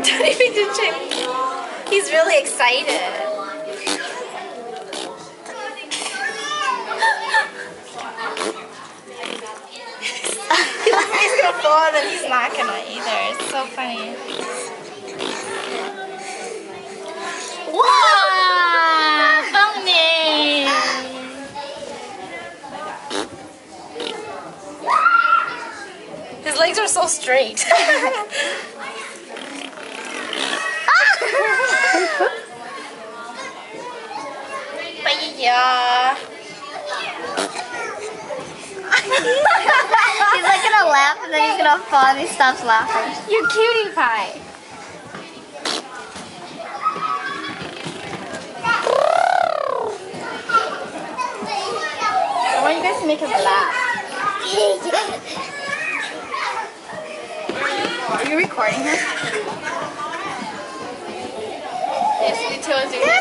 Don't even do Chinese. He's really excited. He's gonna fall and he's not gonna either. It's so funny. Wow! Funny! His legs are so straight. Yeah. He's like gonna laugh and then he's gonna fall and he stops laughing. You cutie pie. I want you guys to make him laugh. Are you recording him? Yes, we told you.